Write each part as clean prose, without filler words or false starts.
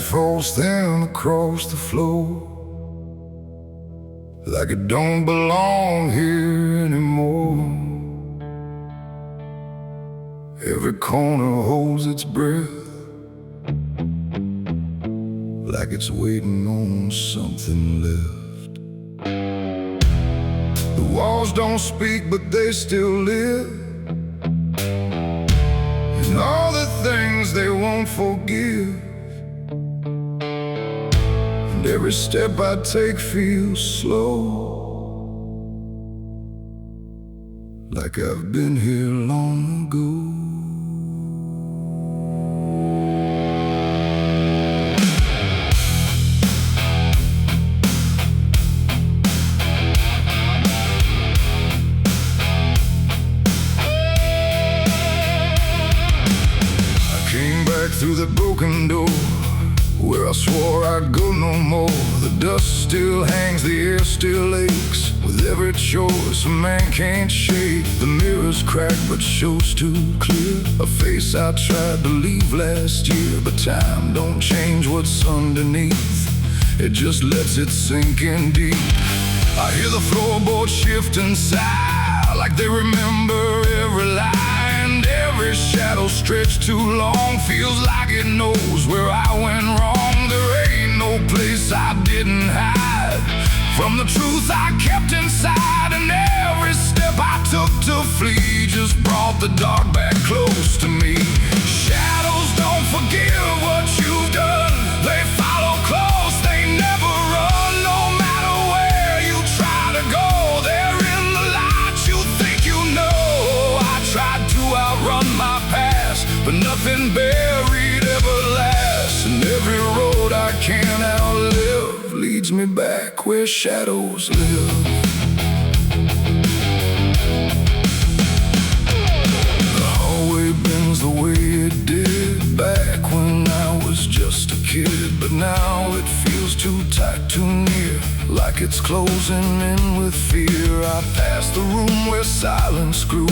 falls down across the floor, like it don't belong here anymore. Every corner holds its breath, like it's waiting on something left. The walls don't speak, but they still live, and all the things they won't forgive. And every step I take feels slow, like I've been here long ago. Through the broken door, where I swore I'd go no more. The dust still hangs, the air still aches, with every choice a man can't shake. The mirror's cracked but shows too clear, a face I tried to leave last year. But time don't change what's underneath, it just lets it sink in deep. I hear the floorboards shift and sigh, like they remember every lie. Every shadow stretched too long, feels like it knows where I went wrong. There ain't no place I didn't hide from the truth I kept inside. And every step I took to flee just brought the dark back close to me. Shadows don't forgive what you've done, they follow close, they never run. No matter where you try to go, they're in the light you think you know. I tried to outrun my past, but nothing buried ever lasts. And every road I can't outlive leads me back where shadows live. The hallway bends the way it did back when I was just a kid. But now it feels too tight, too near, like it's closing in with fear. I pass the room where silence grew,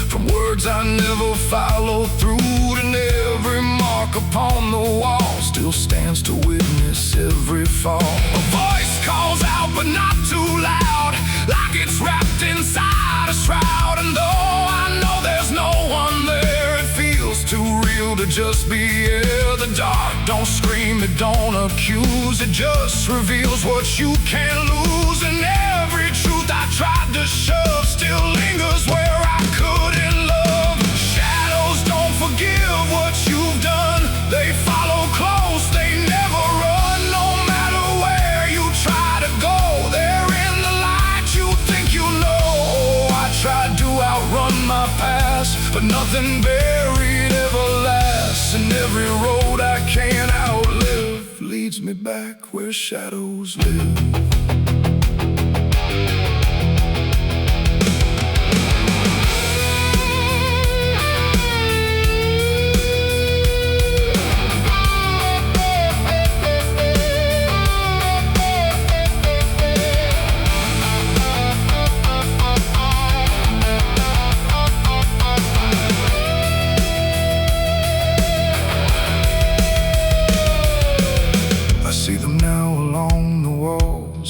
from words I never followed through. And every mark upon the wall still stands to witness every fall. A voice calls out but not too loud, like it's wrapped inside a shroud. And though I know there's no one there, it feels too real to just be here. The dark don't scream, it don't accuse, it just reveals what you can't lose. And every truth I tried to shove still lingers where I couldn't love. Shadows don't forgive what you've done, they follow close, they never run. No matter where you try to go, they're in the light you think you know. I tried to outrun my past, but nothing buried ever lasts. And every road I can't outlive leads me back where shadows live.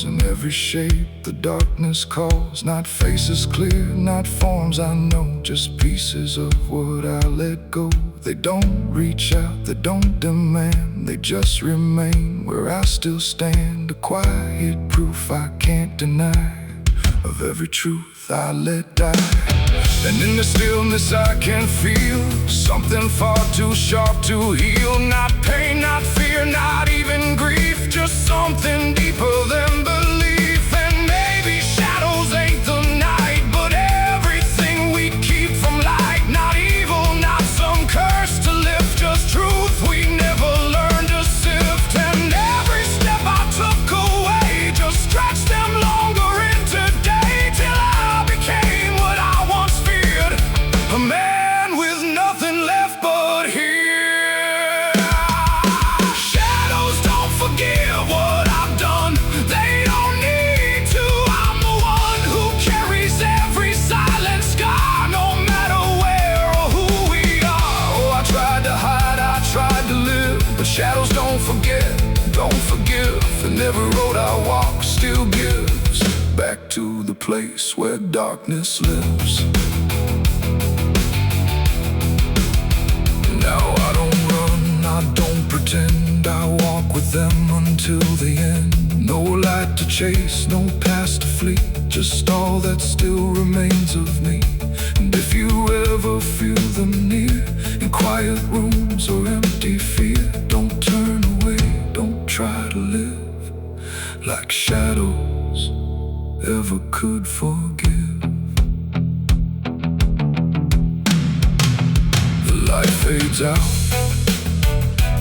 In every shape the darkness calls, not faces clear, not forms I know, just pieces of what I let go. They don't reach out, they don't demand, they just remain where I still stand. A quiet proof I can't deny of every truth I let die. And in the stillness I can feel something far too sharp to heal. Not pain, not fear, not even grief, just something deeper than belief. And maybe shadows ain't the night, but everything we keep from light. Not evil, not some curse to lift, just truth we never learned to sift. And every step I took away just stretched them longer into day, till I became what I once feared, a man with nothing left but here. Shadows don't And every road I walk still gives back to the place where darkness lives. Now I don't run, I don't pretend, I walk with them until the end. No light to chase, no past to flee, just all that still remains of me. And if you ever feel them near, in quiet rooms or empty fear, don't turn away, don't try to live like shadows ever could forgive. The light fades out,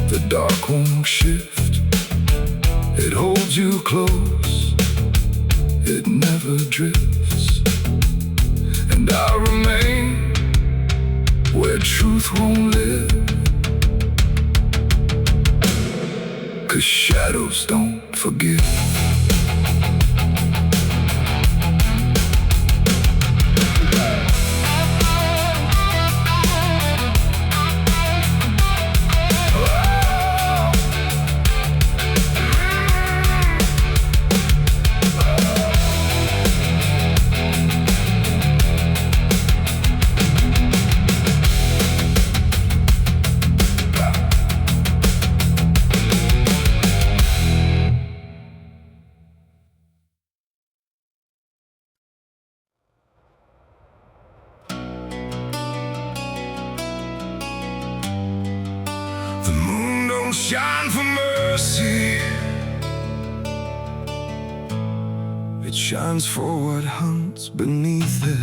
the dark won't shift. It holds you close, it never drifts. And I remain where truth won't live, 'cause shadows don't forgive. The moon don't shine for mercy, it shines for what hunts beneath it.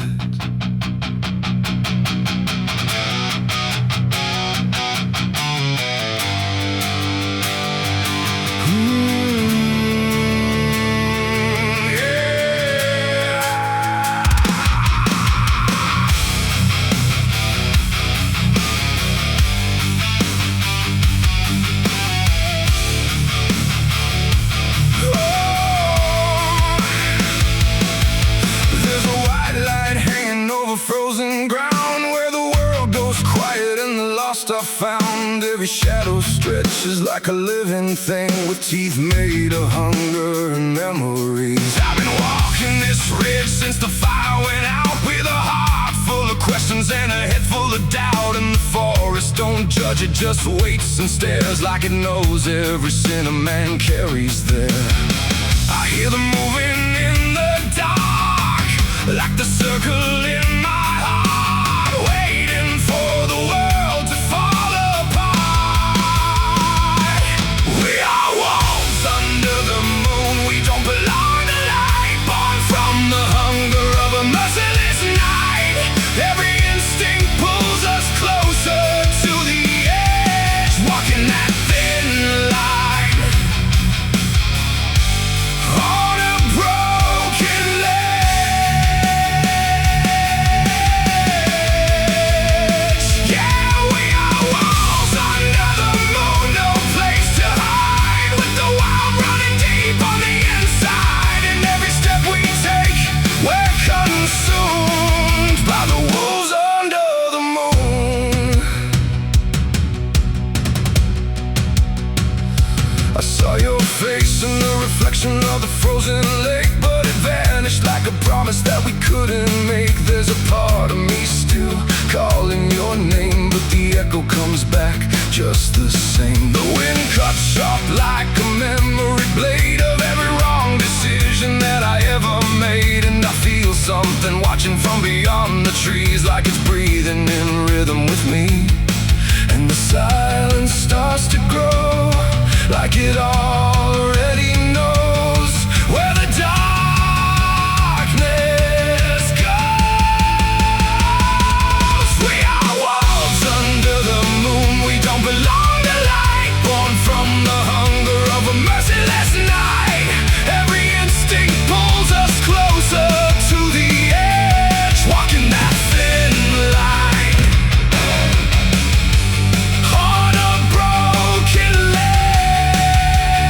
Frozen ground where the world goes quiet and the lost are found. Every shadow stretches like a living thing with teeth made of hunger and memories. I've been walking this ridge since the fire went out, with a heart full of questions and a head full of doubt. And the forest don't judge, it just waits and stares like it knows every sin a man carries there. I hear them moving in the dark, like the circle in my heart, waiting for the world to fall apart. We are wolves under the moon, we don't belong to light, born from the hunger of a merciless night. Every instinct pulls us closer to the edge, walking that thin line on a broken ledge. Yeah, we are wolves under the moon, no place to hide, with the wild running deep on the inside. And every step we take, we're consumed by the wolves under the moon. I saw your face in the reflection of the frozen lake, but it vanished like a promise that we couldn't make. There's a part of me still calling your name, but the echo comes back just the same. The wind cuts sharp like a memory blade of every wrong decision that I ever made. And I feel something watching from beyond the trees, like it's breathing in rhythm with me. And the silence starts to grow, like it already knows where the darkness goes. We are wolves under the moon, we don't belong to light, born from the hunger of a merciless night. Every instinct pulls us closer to the edge, walking that thin line on a broken ledge.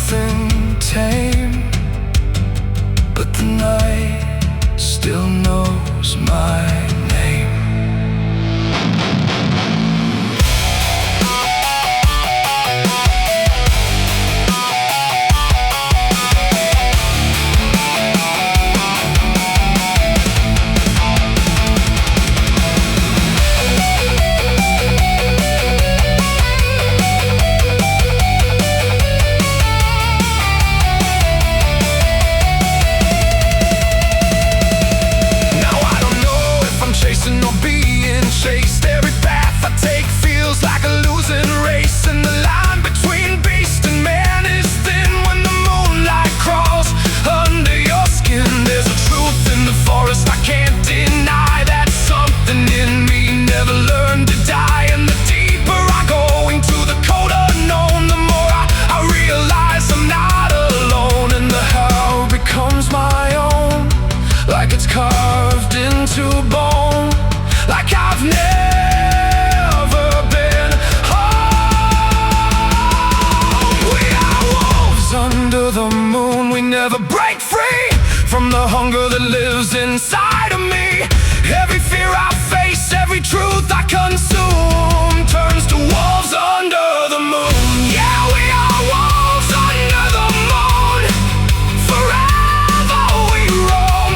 nothing tame, but the night still knows my name. Carved into bone, like I've never been home. We are wolves under the moon. We never break free from the hunger that lives inside of me. Every fear I face, every truth I consume turns to wolves under the moon. Yeah, we are wolves under the moon. Forever we roam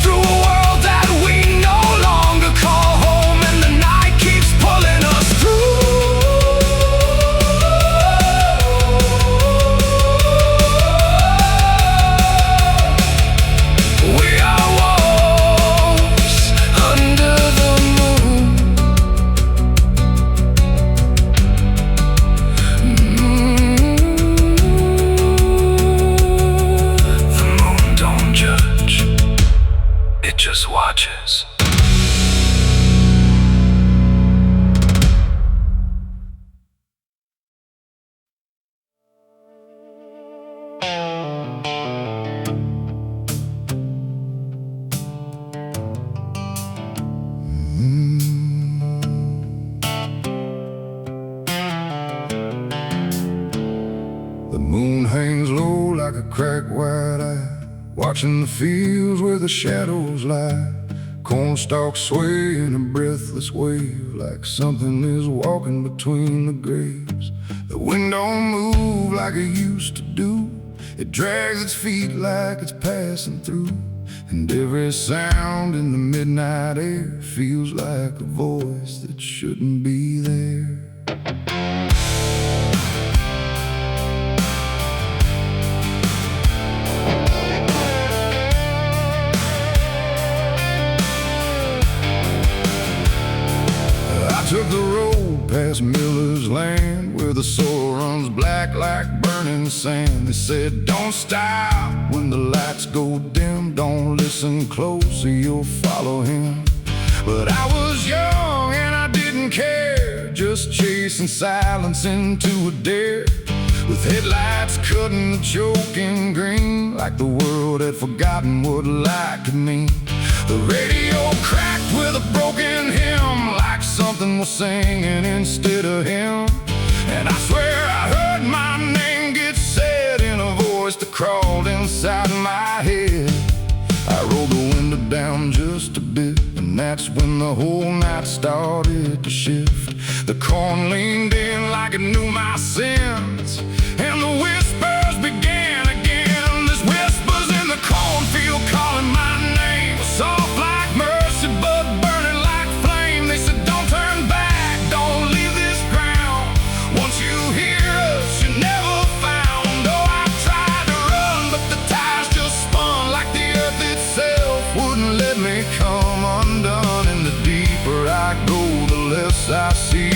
through a world that we no longer call home, and the night keeps pulling us through. We are wolves under the moon. The moon don't judge, it just watches. The moon hangs low like a cracked white eye, watching the fields where the shadows lie. Corn stalks sway in a breathless wave, like something is walking between the graves. The wind don't move like it used to do. It drags its feet like it's passing through. And every sound in the midnight air feels like a voice that shouldn't be there. I took the road past Miller's land, where the soil runs black like burning sand. They said, don't stop when the lights go dim, don't listen close or you'll follow him. But I was young and I didn't care, just chasing silence into a dare, with headlights cutting the choking green, like the world had forgotten what light could mean. The radio cracked with a broken hymn, like something was singing instead of him. And I swear I heard my name get said in a voice that crawled inside my head. I rolled the window down just a bit, and that's when the whole night started to shift. The corn leaned in like it knew my sins, and the whispers began again. There's whispers in the cornfield calling my name, soft like mercy but burning like flame. They said, don't turn back, don't leave this ground. Once you hear us, you're never found. Oh, I tried to run, but the tires just spun, like the earth itself wouldn't let me come undone. And the deeper I go, the less I see,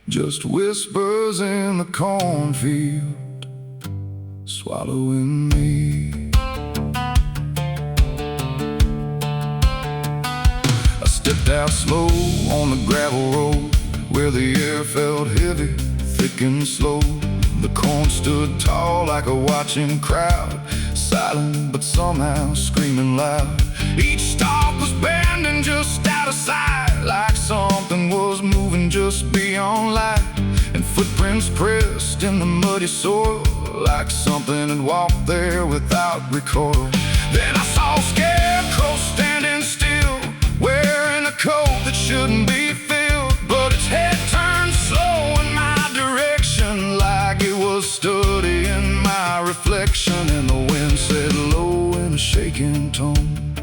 just whispers in the cornfield swallowing me. I stepped out slow on the gravel road, where the air felt heavy, thick and slow. The corn stood tall like a watching crowd, silent but somehow screaming loud. Each stalk was bending just out of sight, like something was moving just beyond light. and footprints pressed in the muddy soil, like something had walked there without recoil. Then I saw a scarecrow standing still, wearing a coat that shouldn't be filled, but its head turned slow in my direction, like it was studying my reflection. And the wind said low in a shaking tone,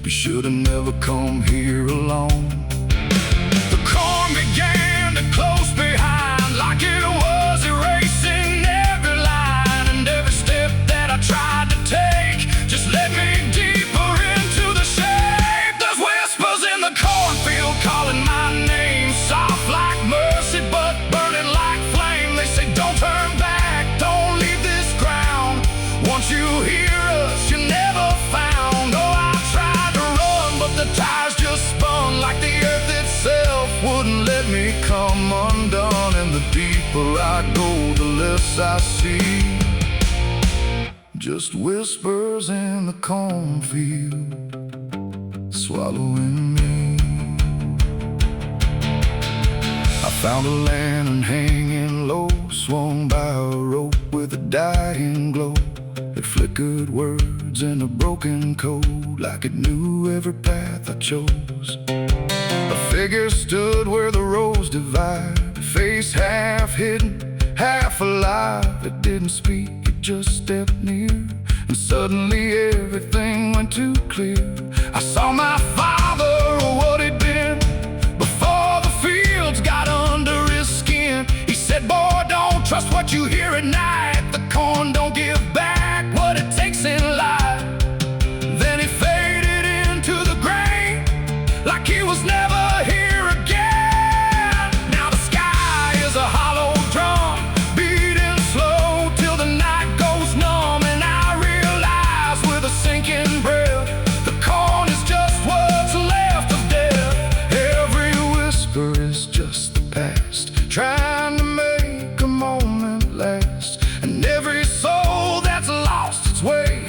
"You should have never come here alone." The corn began to close behind, like it was erasing every line, and every step that I tried to take just led me deeper into the shade. There's whispers in the cornfield calling my name, soft like mercy but burning like flame. They say don't turn back, don't leave this ground. Once you hear us, you're never found. Oh, I tried to run, but the tires just spun, like the earth itself wouldn't let me come undone. And the deeper I go, the less I see, just whispers in the cornfield, swallowing me. I found a lantern hanging low, swung by a rope with a dying glow. It flickered words in a broken code, like it knew every path I chose. A figure stood where the roads divide, face half hidden, half alive. It didn't speak, it just stepped near, and suddenly everything went too clear. I saw my father, or what he'd been, before the fields got under his skin. He said, "Boy, don't trust what you hear at night. The corn don't give back what it takes in life." Then he faded into the grain, like he was never here again. Now the sky is a hollow drum, beating slow till the night goes numb. And I realize with a sinking breath, the corn is just what's left of death. Every whisper is just the past, trying to make a moment last. And every soul that's lost its way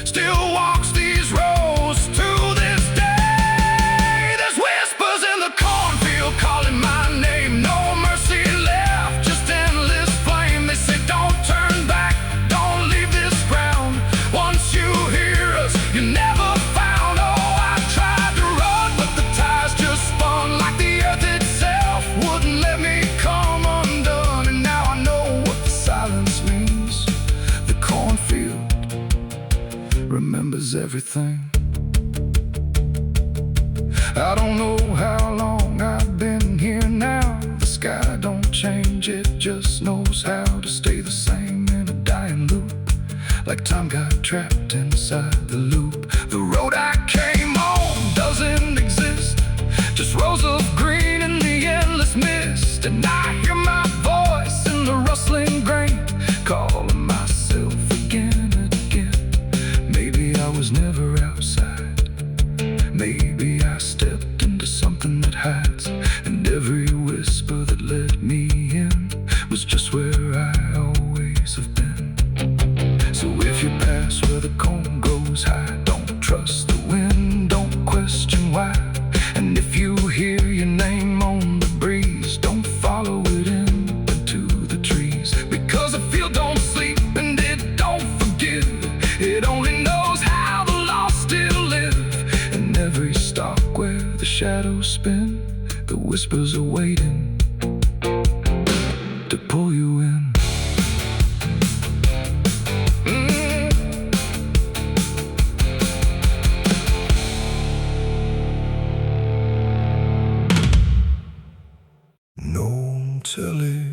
still walks these roads to this day. There's whispers in the cornfield calling my name, no mercy left, just endless flame. They say don't turn back, don't leave this ground. Once you hear us, you're never found. Oh, I tried to run, but the tires just spun, like the earth itself wouldn't let me come undone. And now I know what the silence means. The cornfield remembers everything. I don't know how long I've been here now. The sky don't change, it just knows how to stay the same in a dying loop, like time got trapped inside the loop. The road I came on doesn't exist, just rows of green in the endless mist. And I hear my voice in the rustling grain, calling myself again and again. Maybe I was never outside, maybe I stepped into something that hides, and every whisper that let me in was just where I always have been. So if you pass where the corn grows high, don't trust the wind, don't question why. And if you hear your name on the breeze, don't follow it into the trees, because the field don't sleep and it don't forgive. It only knows how the lost still live. And every stalk where the shadows spin, the whispers are waiting to pull you in. No tillage.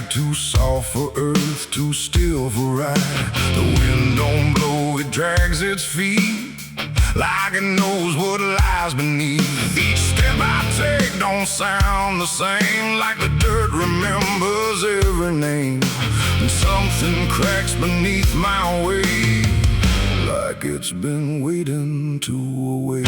Too soft for earth, too still for ride. The wind don't blow, it drags its feet, like it knows what lies beneath. Each step I take don't sound the same, like the dirt remembers every name. And something cracks beneath my weight, like it's been waiting to awake.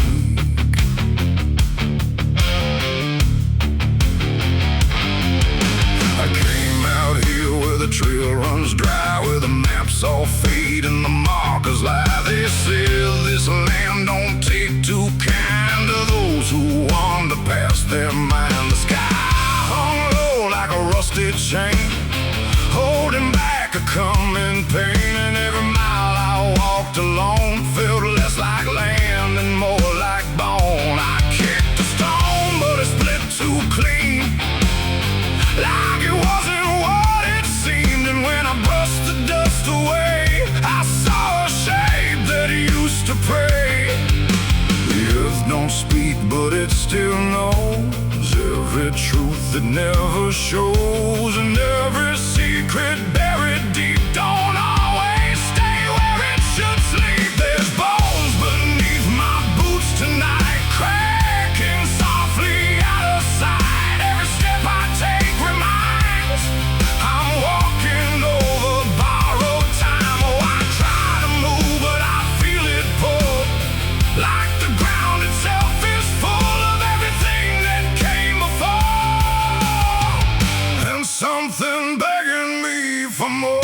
trail runs dry, where the maps all fade and the markers lie. They said this land don't take too kind to those who wander past their mind. The sky hung low like a rusty chain, holding back a coming pain. And every mile I walked alone felt less like land and more like bone. I kicked a stone, but it split too clean, like it wasn't what it seemed. And when I brushed the dust away, I saw a shape that used to pray. The earth don't speak, but it still knows every truth that never shows, and every secret buried deep don't always stay where it should sleep. There's bones beneath my boots tonight, cracking softly out of sight. Every step I take reminds I'm walking over borrowed time. Oh, I try to move, but I feel it pull, like the ground itself is full of everything that came before, and something begging me for more.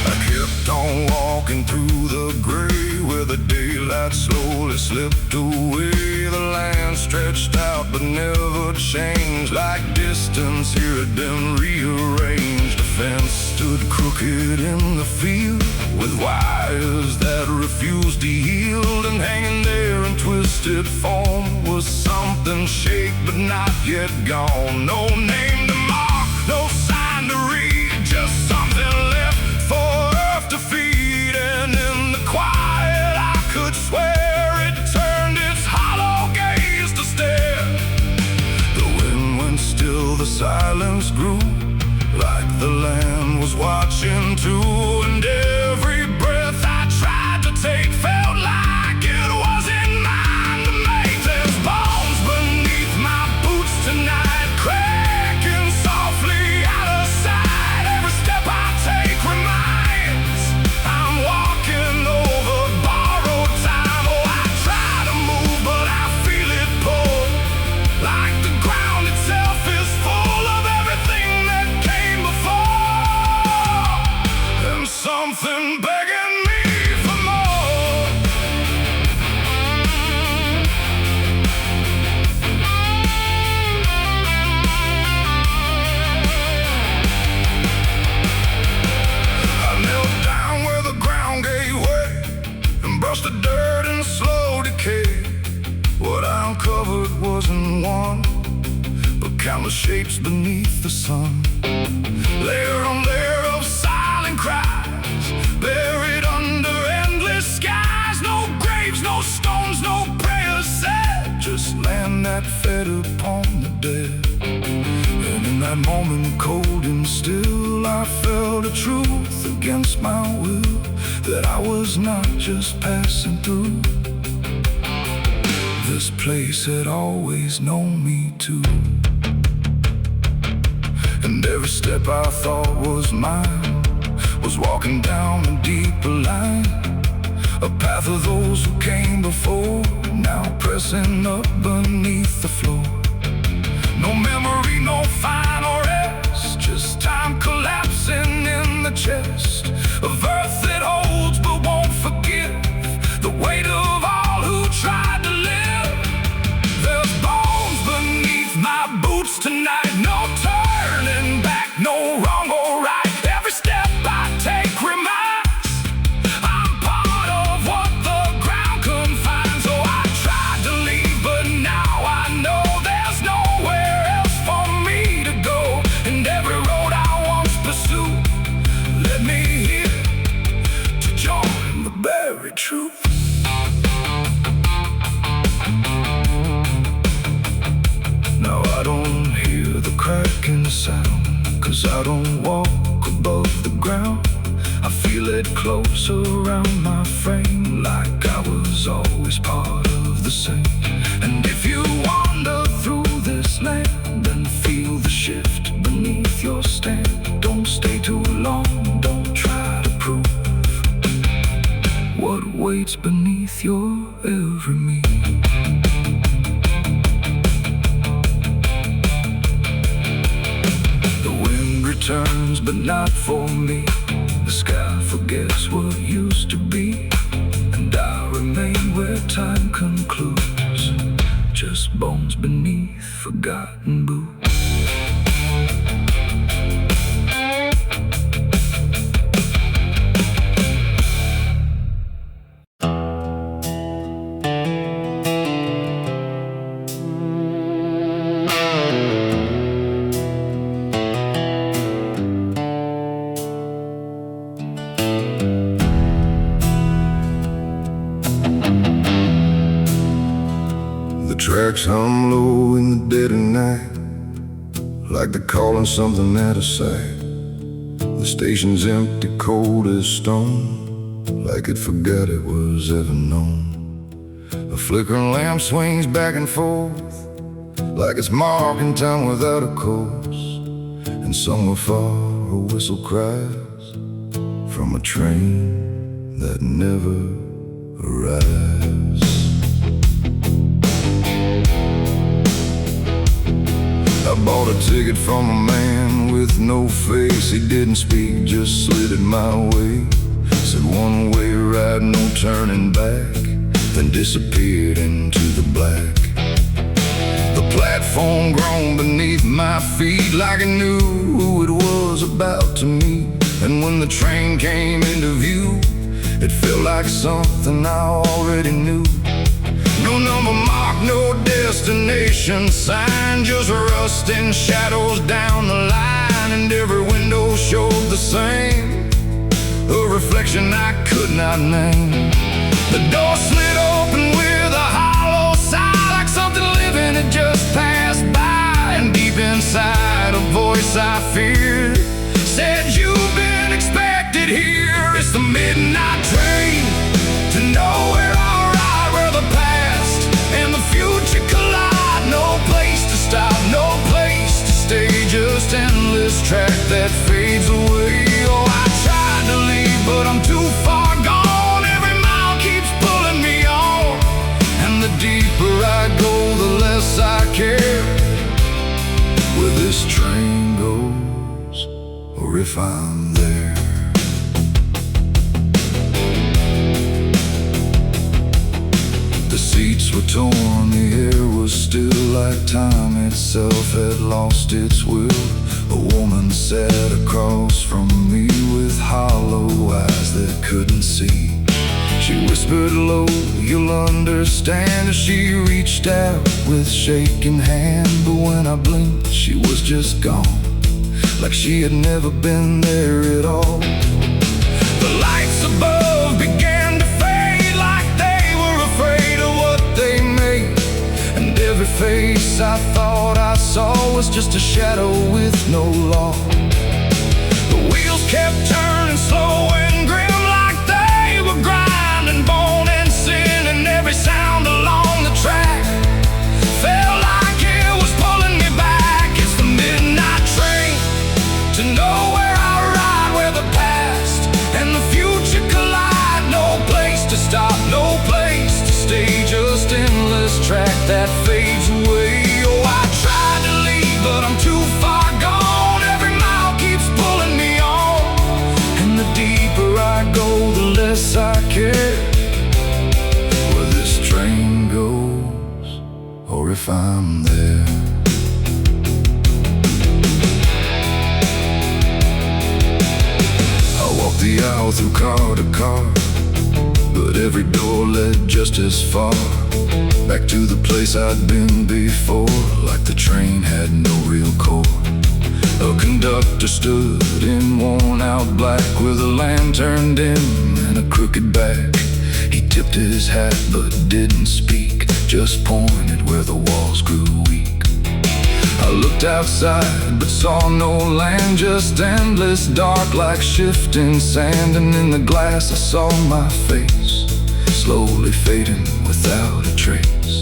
I kept on walking through the gray, where the daylight slowly slipped away. The land stretched out but never changed, like distance here had been rearranged. The fence stood crooked in the field, with wires that refused to yield. And hanging there in twisted form was something shaped but not yet gone. No name to mark, no sign to read, just something left for earth to feed. And in the quiet I could swear it turned its hollow gaze to stare. The wind went still, the silence grew, like the land was watching too. And every breath I tried to take felt like it wasn't mine to make. There's bones beneath my boots tonight, cracking softly out of sight. Every step I take reminds I'm walking over borrowed time. Oh, I try to move, but I feel it pull, like the ground itself is full of everything that came before, and something begging me for more. I knelt down where the ground gave way and brushed the dirt in slow decay. What I uncovered wasn't one, but countless shapes beneath the sun. Layer on layer of silent cries, buried under endless skies. No graves, no stones, no prayers said, just land that fed upon the dead. And in that moment, cold and still, I felt a truth against my will, that I was not just passing through. This place had always known me too. And every step I thought was mine was walking down a deeper line, a path of those who came before, now pressing up beneath the floor. No memory, no final rest, just time collapsing in the chest of earth that holds but won't forgive the weight of all who tried to live. There's bones beneath my boots tonight, no turning back, no wrong or right. Every step I take reminds I'm part of what the ground confines. So I tried to leave, but now I know there's nowhere else for me to go. And every road I once pursued led me here to join the buried truth. Now I don't hear the cracking sound, 'cause I don't walk above the ground. I feel it close around my frame, like I was always part of the same. And if you wander through this land and feel the shift beneath your stand, don't stay too long, don't try to prove what waits beneath your every me. The wind returns, but not for me. The sky forgets what used to be, and I remain where time concludes, just bones beneath forgotten boots. Tracks hum low in the dead of night, like they're calling something out of sight. The station's empty, cold as stone, like it forgot it was ever known. A flickering lamp swings back and forth, like it's marking time without a course. And somewhere far a whistle cries from a train that never arrives. I bought a ticket from a man with no face. He didn't speak, just slid it my way. Said one way ride, no turning back, then disappeared into the black. The platform groaned beneath my feet, like it knew who it was about to meet. And when the train came into view, it felt like something I already knew. No number mark, no destination sign, just rusting shadows down the line. And every window showed the same, a reflection I could not name. The door slid open with a hollow sigh, like something living had just passed by. And deep inside a voice I feared said, "You've been expected here." It's the midnight train to nowhere. Future collide, no place to stop, no place to stay, just endless track that fades away. Oh, I tried to leave, but I'm too far gone. Every mile keeps pulling me on, and the deeper I go, the less I care where this train goes, or if I'm there. Seats were torn, the air was still, like time itself had lost its will. A woman sat across from me with hollow eyes that couldn't see. She whispered low, "You'll understand," as she reached out with shaking hand. But when I blinked, she was just gone, like she had never been there at all. The lights above began to fade, like they were afraid of what they made. And every face I thought I saw was just a shadow with no law. The wheels kept turning slow and grim, like they were grinding bone and sin. And every sound along the track felt like it was pulling me back. It's the midnight train to nowhere. I ride where the past and the future collide. No place to stop, no place to stay, just endless track that fades away. Oh, I tried to leave, but I'm too far gone. Every mile keeps pulling me on, and the deeper I go, the less I care where this train goes, or if I'm there. I walked the aisle through car to car, but every door led just as far back to the place I'd been before, like the train had no real core. A conductor stood in worn-out black with a lantern dim and a crooked back. He tipped his hat but didn't speak, just pointed where the walls grew weak. I looked outside but saw no land, just endless dark like shifting sand. And in the glass I saw my face, slowly fading without a trace.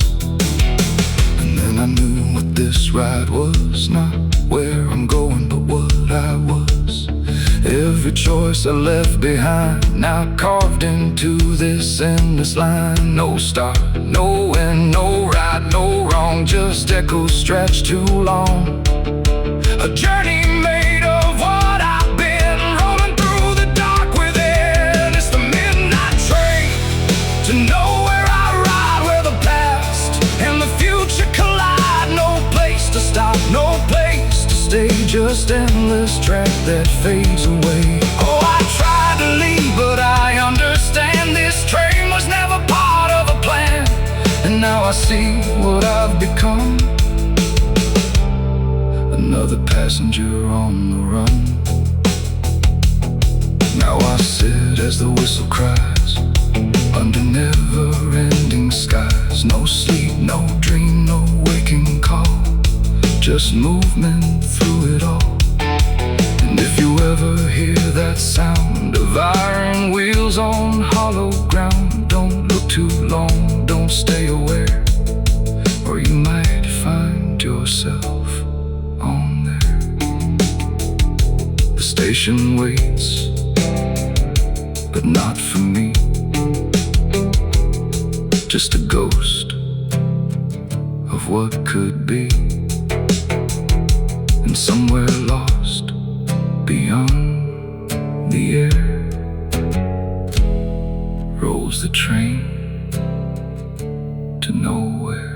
And then I knew what this ride was, not where I'm going but what I was. Every choice I left behind, now carved into this endless line. No start, no end, no right, no wrong, just echoes stretched too long. A journey made of what I've been, rolling through the dark within. It's the midnight train to nowhere I ride, where the past and the future collide. No place to stop, no place to stay, just endless track that fades away. Oh, I tried to leave, but I understand this train was never part of a plan. And now I see what I've become, another passenger on the run. Now I sit as the whistle cries, under never-ending skies. No sleep, no dream, no waking call, just movement through it all. And if you ever hear that sound of iron wheels on hollow ground, don't look too long, don't stay aware, or you might find yourself on there. The station waits, but not for me, just a ghost of what could be. And somewhere lost beyond the air rolls the train to nowhere.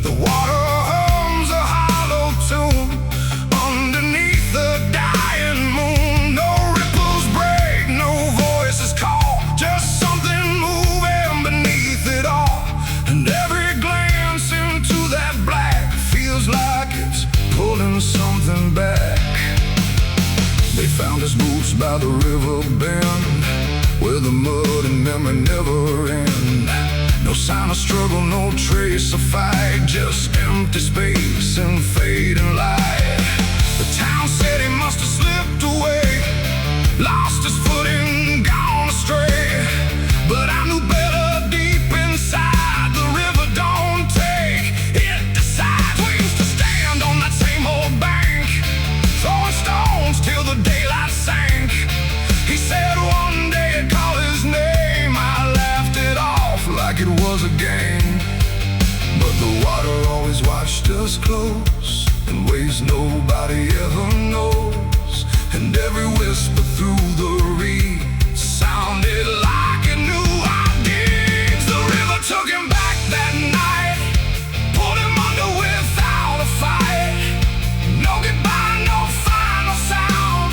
The water hums a hollow tune underneath the dying moon. No ripples break, no voices call, just something moving beneath it all. And every glance into that black feels like it's pulling something back. They found his boots by the river bend, where the mud and memory never end. No sign of struggle, no trace of fight, just empty space and fading light. The town said he must have slipped away, lost his footing, gone astray. But I knew better deep inside, the river don't take, it decides. We used to stand on that same old bank, throwing stones till the daylight sank. He said one day I'd call his name, I laughed it off like it was a game. But the water always watched us close, in ways nobody ever knows. And every whisper through the reeds sounded like it knew our deeds. The river took him back that night, pulled him under without a fight. No goodbye, no final sound,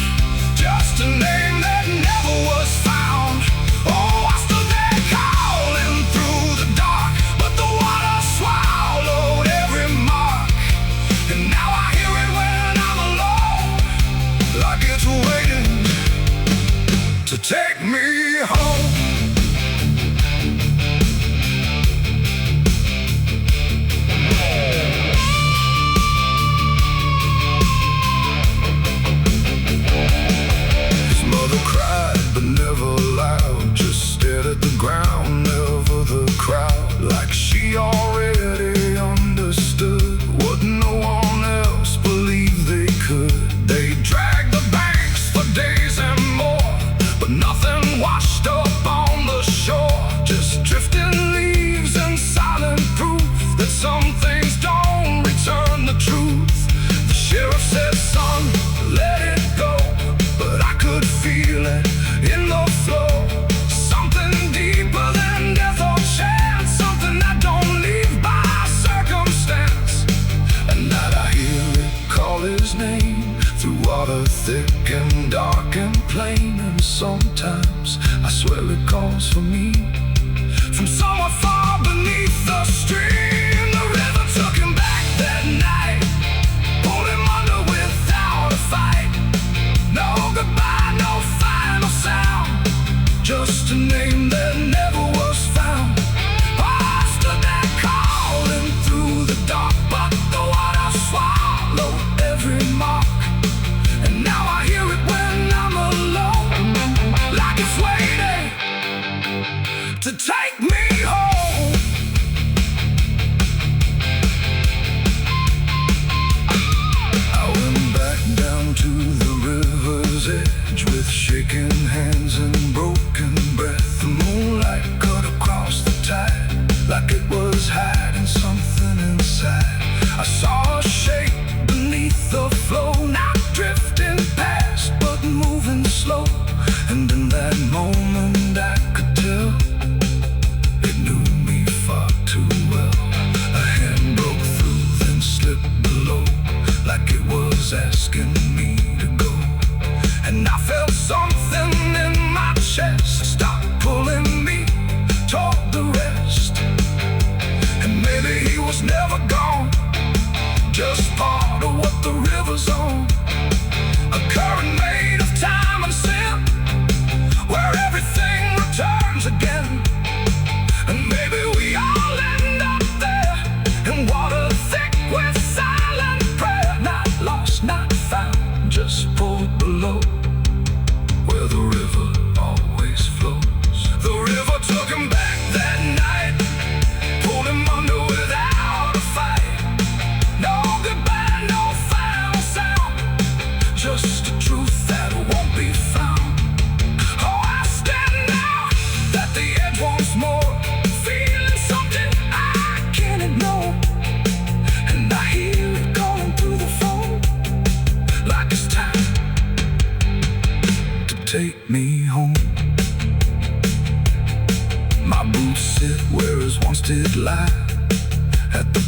just a name that never was found. Oh, I stood there calling through the dark, but the water swallowed every mark. And now I hear it when I'm alone, like it's waiting to take me home. His mother cried, but never loud, just stared at the ground, never the crowd. Like she already understood what no one else believed they could. They dragged the banks for days and more, but nothing washed up on the shore. Just drifting leaves and silent proof that some things don't return the truth. The sheriff said, son, let it go, but I could feel it in the flow. Something deeper than death or chance, something that don't leave by circumstance. And that I hear it call his name, through water thick and dark and plain. And sometimes I swear it calls for me.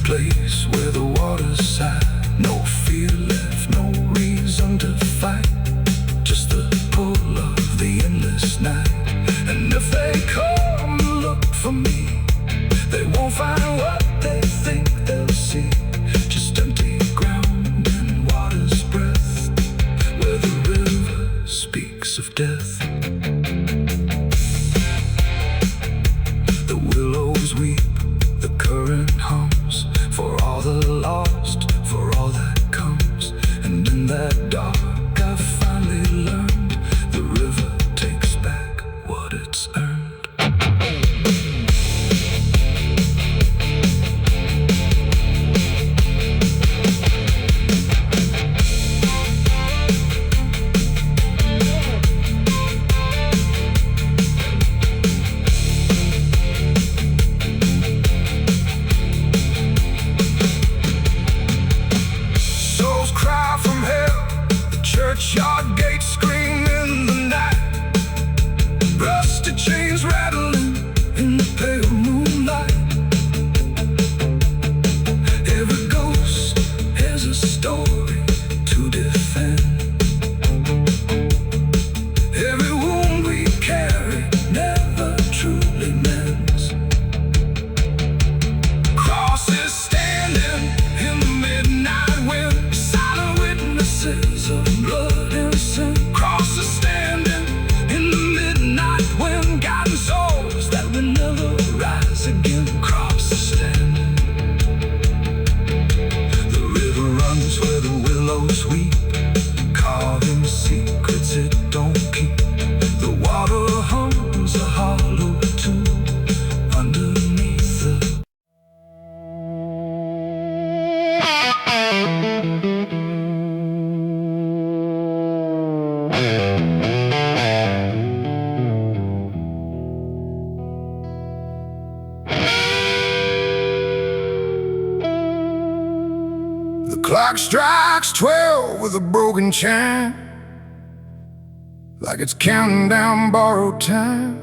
place where the water's sad. No fear left, no reason to fight, just the pull of the endless night. And if they come look for me, they won't find what they think they'll see, just empty ground and water's breath, where the river speaks of death. The willows weep, the current hums, for all the lost, for all that comes. And in that dark I finally learned, the river takes back what it's earned. Churchyard gates scream in the night, rusty chains rattling in the pale moonlight. Every ghost has a story to defend. Every wound we carry never truly mends. Crosses standing in the midnight wind, silent witnesses of blood and sin. Crosses standing in the midnight wind, guiding souls that will never rise again. Crosses standing. The river runs where the willows weep, carving secrets it don't keep. The water hums a hollow tune underneath the clock strikes 12 with a broken chime, like it's counting down borrowed time.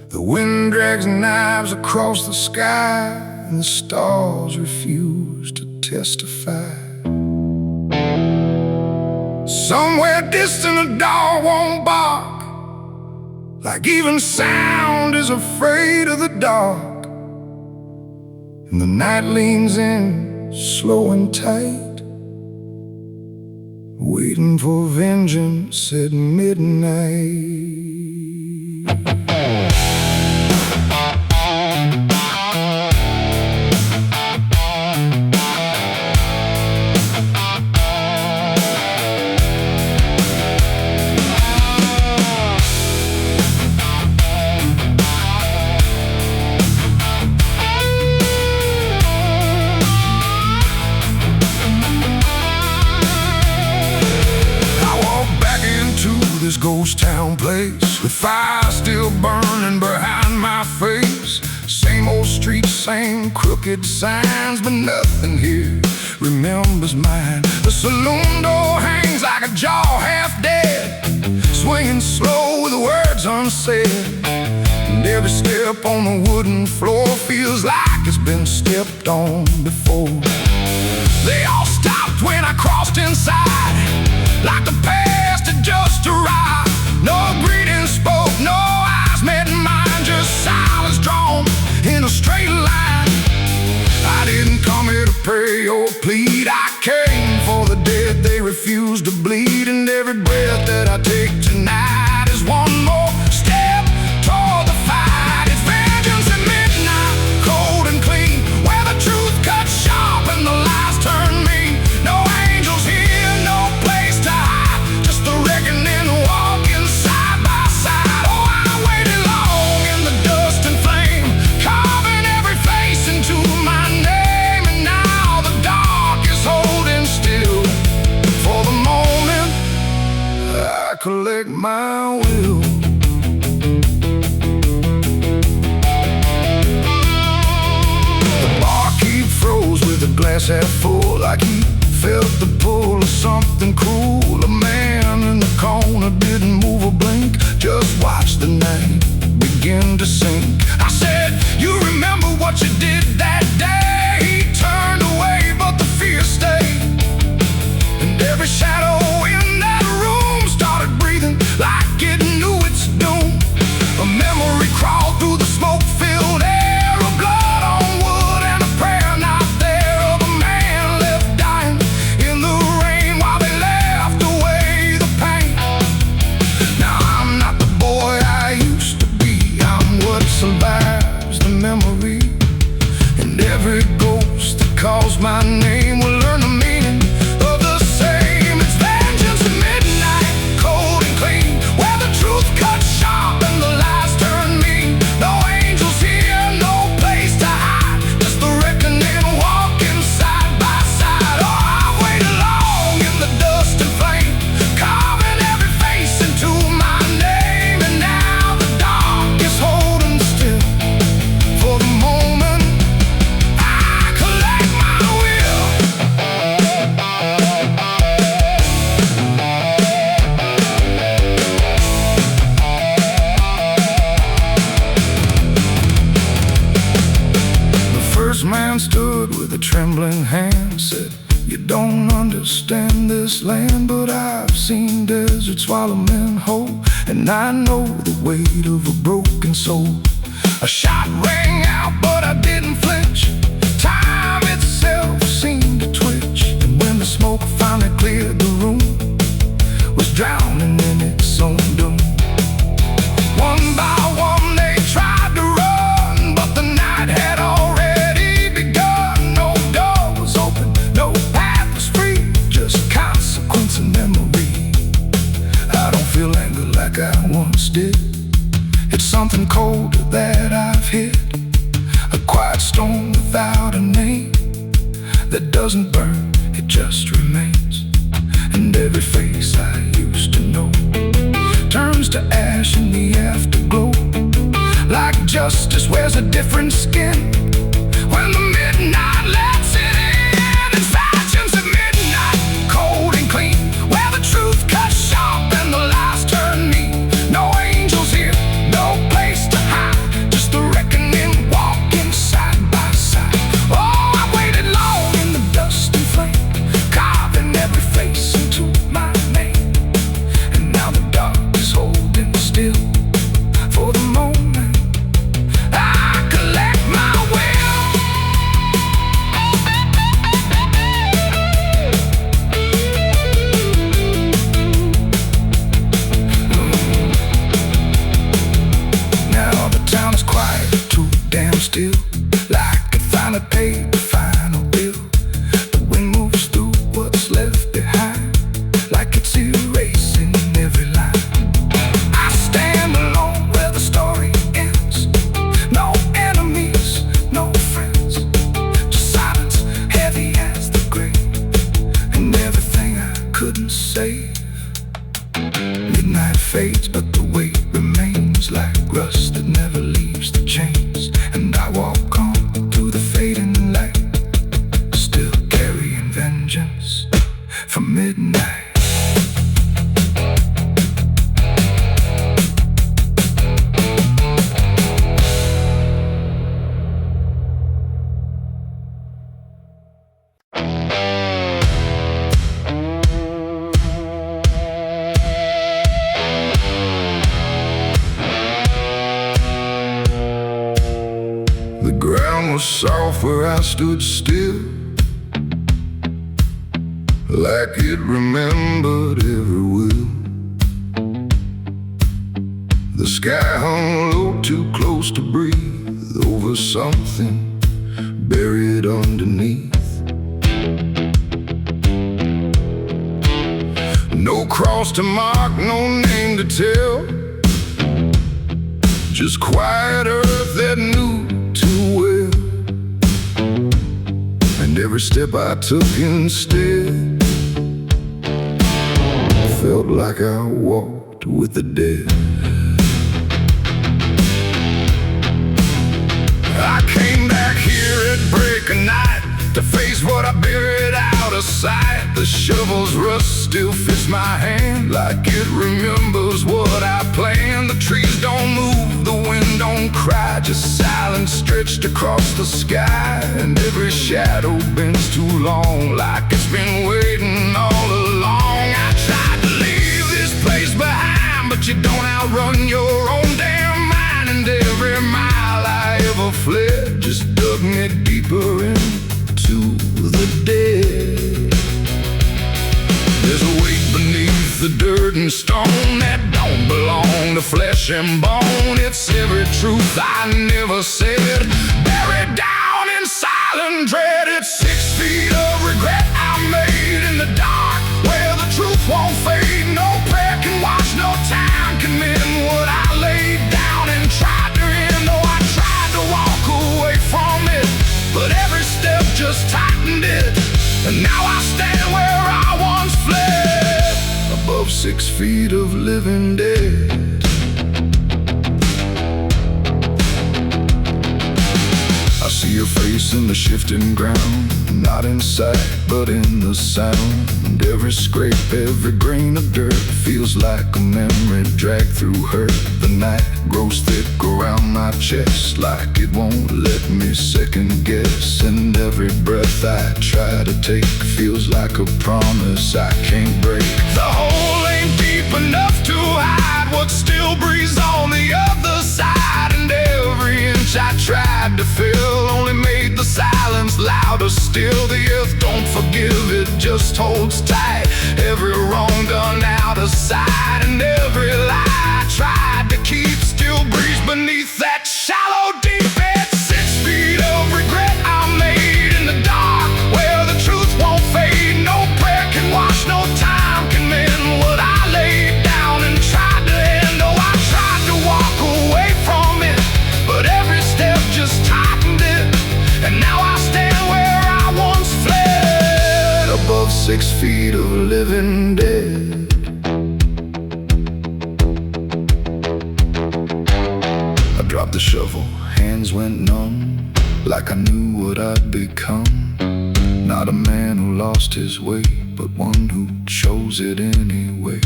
The wind drags knives across the sky, and the stars refuse to testify. Somewhere distant a dog won't bark, like even sound is afraid of the dark. And the night leans in slow and tight, waiting for vengeance at midnight. This ghost town place, with fire still burning behind my face. Same old streets, same crooked signs, but nothing here remembers mine. The saloon door hangs like a jaw half dead, swinging slow with words unsaid. And every step on the wooden floor feels like it's been stepped on before. They all stopped when I crossed inside, like the past had just arrived. No greeting spoke, no eyes met mine, just silence drawn in a straight line. I didn't come here to pray or plead, I came for the dead they refused to bleed. And every breath that I take tonight is one more step toward the fight. It's vengeance at midnight, cold and clean, where the truth cuts sharp and the lies turn mean. No angels here, no place to hide, just the reckoning walking side by side. Oh, I waited long in the dust and flame, carving every face into my name. And now the dark is holding still for the moment I collect my will. The barkeep froze with the glass half full, like he felt the pull of something cruel. A man in the corner didn't move a blink, just watched the night begin to sink. I said, you remember what you did that day? every ghost that calls my name will learn the meaning of the same. It's vengeance at midnight, cold and clean, where the truth cuts sharp and the lies turn mean. No angels here, no place to hide, just the reckoning walking side by side. Oh, I've waited long in the dust and flame, carving every face into my name. And now the dark is holding still for the moment I collect my will. The first man stood with a trembling hand, said, "You don't understand this land, but I've seen deserts swallow men whole, and I know the weight of a broken soul." A shot rang out, but I didn't flinch. Time itself seemed to twitch, and when the smoke finally cleared the room, was drowning in its own doom. One by one they tried to run, but the night had already begun. No door was open, no path was free, just consequence and memory. I don't feel anger like I once did. It's something colder that I've hit, a quiet storm without a name, that doesn't burn, it just remains. And every face I used to know turns to ash in the afterglow, like justice wears a different skin when the midnight lets it in. It's vengeance at midnight, cold and clean, where the truth cuts sharp and the lies turn mean. No angels here, no place to hide, just the reckoning walking side by side. Oh, I waited long in the dust and flame, carving every face into my name. And now the dark is holding still for the moment I collect my will. Now the town is quiet, too damn still, like it finally paid the final bill. The wind moves through what's left behind, like it's erasing every line. I stand alone where the story ends. No enemies, no friends, just silence heavy as the grave, and everything I couldn't save. Midnight fades, but the weight remains like rust that never leaves the chains. And I walk on through the fading light, still carrying vengeance from midnight. The ground was soft where I stood still, like it remembered every will. The sky hung low, too close to breathe, over something buried underneath. No cross to mark, no name to tell, just quiet earth that knew too well. And every step I took instead felt like I walked with the dead. I came back here at break of night to face what I buried out of sight. The shovel's rust still fits my hand, like it remembers what I planned. The trees don't move, the wind don't cry, just silence stretched across the sky. And every shadow bends too long, like it's been waiting all along. I tried to leave this place behind, but you don't outrun your own damn mind. And every mile I ever fled just dug me deeper into the dead. There's a weight beneath the dirt and stone that don't belong to flesh and bone. It's every truth I never said, buried down in silence. just tightened it, and now I stand where I once fled, above 6 feet of living dead. I see your face in the shifting ground, not in sight, but in the sound. Every scrape, every grain of dirt feels like a memory dragged through hurt. The night grows thick around my chest, like it won't let me second guess. And every breath I try to take feels like a promise I can't break. The hole ain't deep enough to hide what still breathes on the other side. And every inch I tried to fill only made the silence louder still. The earth don't forgive, it just holds tight. Every wrong done out of sight, and every lie I tried to keep still breathes beneath that shallow deep end. 6 feet of regret I made in the dark, where the truth won't fade. No prayer can wash, no time can mend what I laid down and tried to end. Oh, I tried to walk away from it, but every step just tightened it, and now I stand where I once fled, above 6 feet of living dead. I dropped the shovel, hands went numb, like I knew what I'd become. Not a man who lost his way, but one who chose it anyway.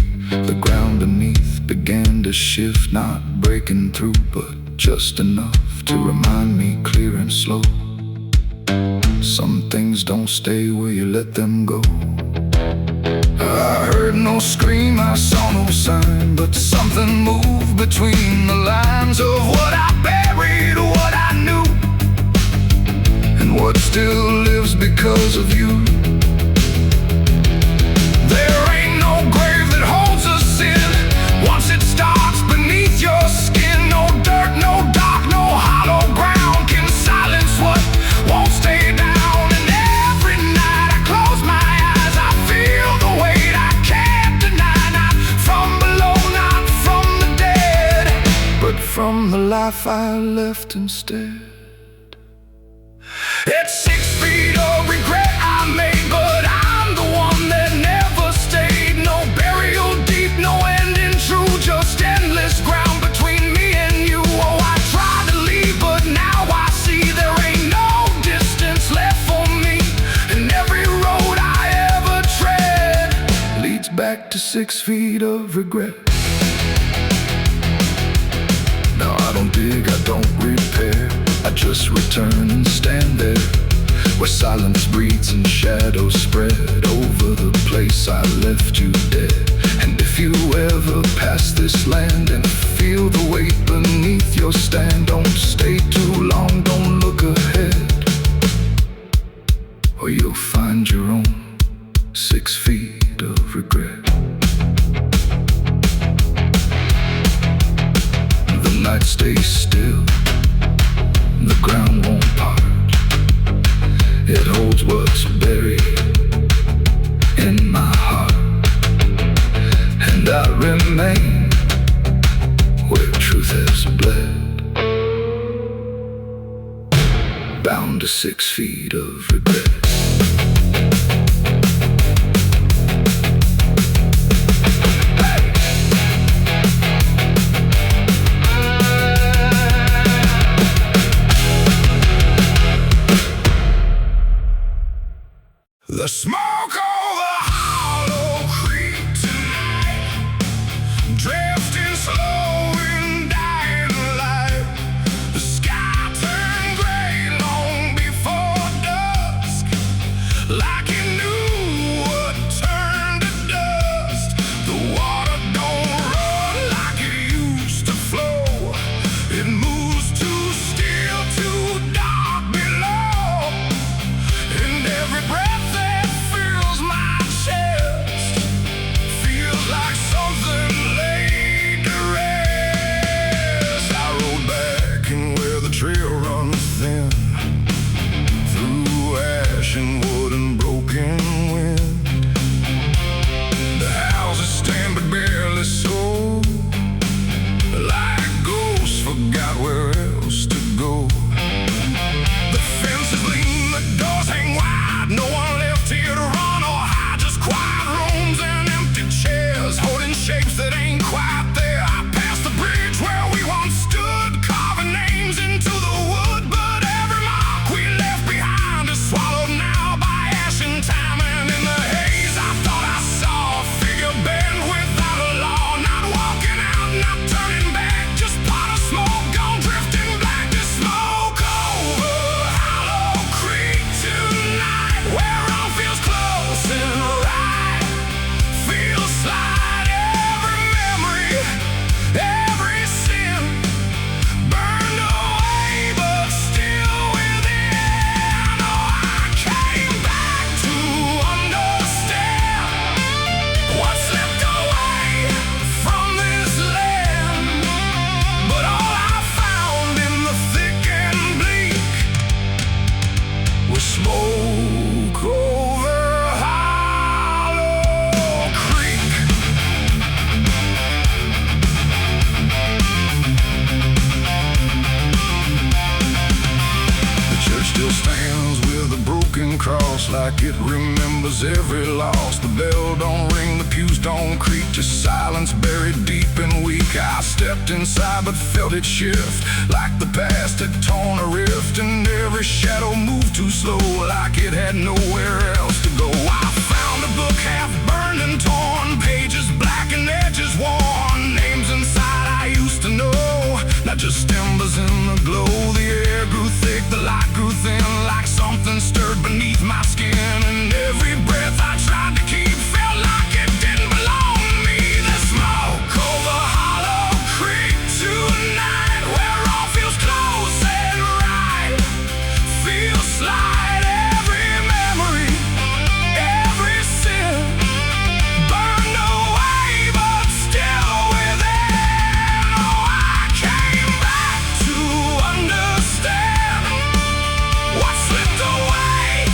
The ground beneath began to shift, not breaking through, but just enough to remind me clear and slow. Some things don't stay where you let them go. I heard no scream, I saw no sign, but something moved between the lines of what I buried, what I knew, and what still lives because of you. There ain't no grave that holds us in once it starts beneath your skin. No dirt, no dark, no hollow ground can silence what won't stay down. And every night I close my eyes, I feel the weight I can't deny. Not from below, not from the dead, but from the life I left instead. It's 6 feet of regret I made, but I'm the one that never stayed. No burial deep, no ending true, just endless ground between me and you. Oh, I tried to leave, but now I see there ain't no distance left for me, and every road I ever tread leads back to 6 feet of regret. Now I don't dig, I don't repair, I just return and stand there, where silence breathes and shadows spread over the place I left you dead. And if you ever pass this land and feel the weight beneath your stand, don't stay too long, don't look ahead, or you'll find your own 6 feet of regret. The night stays still, the ground won't part. It holds what's buried in my heart, and I remain where truth has bled, bound to 6 feet of regret. The smoke over hollow creek tonight, drifting slow and dying light. The sky turned gray long before dusk, like it knew what turned to dust. The water don't run like it used to flow, it moves too still, too dark below, and every breath that feels with smoke over Hollow Creek. The church still stands with a broken cross, like it remembers every loss. The bell don't ring, the pews don't creak, just silence buried deep and weak. I stepped inside but felt it shift, like the past had torn a rift, and every shadow moved too slow, like it had nowhere else to go. I found a book half burned and torn, pages black and edges worn, names inside I used to know, not just embers in the glow. The air grew thick, the light grew thin, like something stirred beneath my skin, and every breath I tried to keep felt like it didn't belong to me. The smoke over Hollow Creek tonight, where all feels close and right, feels slight. Every memory, every sin burned away, but still within. Oh, I came back to understand what slipped away